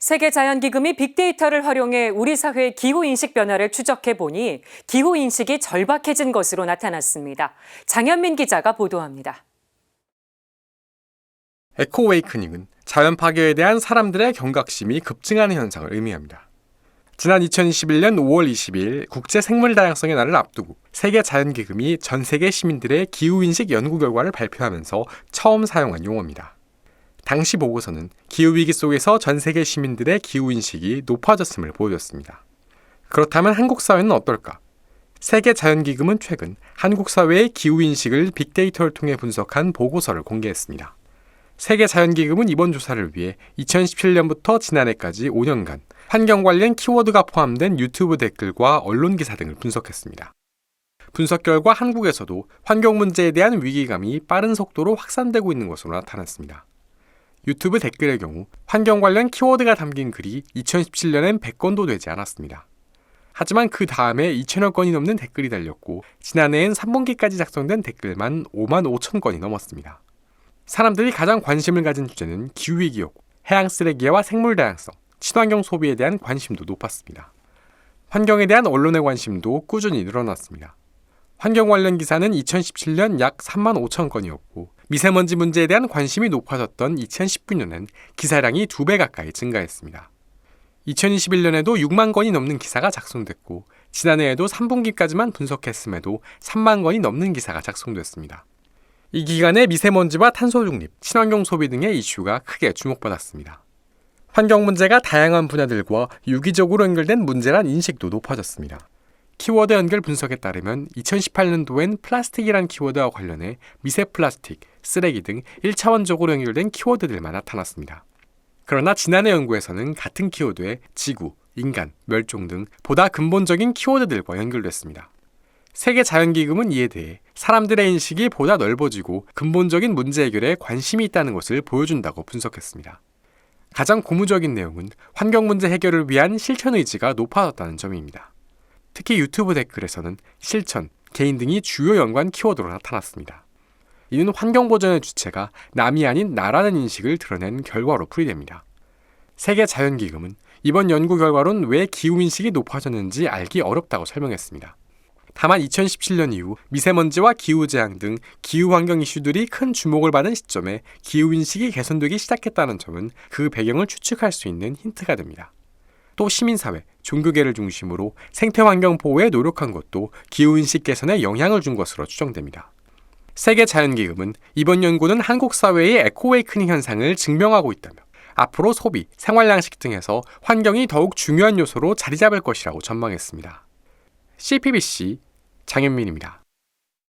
세계자연기금이 빅데이터를 활용해 우리 사회의 기후인식 변화를 추적해보니 기후인식이 절박해진 것으로 나타났습니다. 장현민 기자가 보도합니다. 에코웨이크닝은 자연 파괴에 대한 사람들의 경각심이 급증하는 현상을 의미합니다. 지난 2021년 5월 22일 국제생물다양성의 날을 앞두고 세계자연기금이 전 세계 시민들의 기후인식 연구 결과를 발표하면서 처음 사용한 용어입니다. 당시 보고서는 기후위기 속에서 전 세계 시민들의 기후인식이 높아졌음을 보여줬습니다. 그렇다면 한국 사회는 어떨까? 세계자연기금은 최근 한국 사회의 기후인식을 빅데이터를 통해 분석한 보고서를 공개했습니다. 세계자연기금은 이번 조사를 위해 2017년부터 지난해까지 5년간 환경 관련 키워드가 포함된 유튜브 댓글과 언론 기사 등을 분석했습니다. 분석 결과 한국에서도 환경 문제에 대한 위기감이 빠른 속도로 확산되고 있는 것으로 나타났습니다. 유튜브 댓글의 경우 환경 관련 키워드가 담긴 글이 2017년엔 100건도 되지 않았습니다. 하지만 그 다음에 2천여 건이 넘는 댓글이 달렸고 지난해엔 3분기까지 작성된 댓글만 5만 5천 건이 넘었습니다. 사람들이 가장 관심을 가진 주제는 기후위기였고 해양 쓰레기와 생물 다양성, 친환경 소비에 대한 관심도 높았습니다. 환경에 대한 언론의 관심도 꾸준히 늘어났습니다. 환경 관련 기사는 2017년 약 3만 5천 건이었고 미세먼지 문제에 대한 관심이 높아졌던 2019년엔 기사량이 2배 가까이 증가했습니다. 2021년에도 6만 건이 넘는 기사가 작성됐고 지난해에도 3분기까지만 분석했음에도 3만 건이 넘는 기사가 작성됐습니다. 이 기간에 미세먼지와 탄소 중립, 친환경 소비 등의 이슈가 크게 주목받았습니다. 환경 문제가 다양한 분야들과 유기적으로 연결된 문제란 인식도 높아졌습니다. 키워드 연결 분석에 따르면 2018년도엔 플라스틱이란 키워드와 관련해 미세 플라스틱, 쓰레기 등 1차원적으로 연결된 키워드들만 나타났습니다. 그러나 지난해 연구에서는 같은 키워드에 지구, 인간, 멸종 등 보다 근본적인 키워드들과 연결됐습니다. 세계자연기금은 이에 대해 사람들의 인식이 보다 넓어지고 근본적인 문제 해결에 관심이 있다는 것을 보여준다고 분석했습니다. 가장 고무적인 내용은 환경 문제 해결을 위한 실천 의지가 높아졌다는 점입니다. 특히 유튜브 댓글에서는 실천, 개인 등이 주요 연관 키워드로 나타났습니다. 이는 환경 보전의 주체가 남이 아닌 나라는 인식을 드러낸 결과로 풀이됩니다. 세계자연기금은 이번 연구 결과론 왜 기후인식이 높아졌는지 알기 어렵다고 설명했습니다. 다만 2017년 이후 미세먼지와 기후재앙 등 기후환경 이슈들이 큰 주목을 받은 시점에 기후인식이 개선되기 시작했다는 점은 그 배경을 추측할 수 있는 힌트가 됩니다. 또 시민사회, 종교계를 중심으로 생태환경 보호에 노력한 것도 기후인식 개선에 영향을 준 것으로 추정됩니다. 세계자연기금은 이번 연구는 한국 사회의 에코웨이크닝 현상을 증명하고 있다며 앞으로 소비, 생활양식 등에서 환경이 더욱 중요한 요소로 자리 잡을 것이라고 전망했습니다. CPBC 장현민입니다.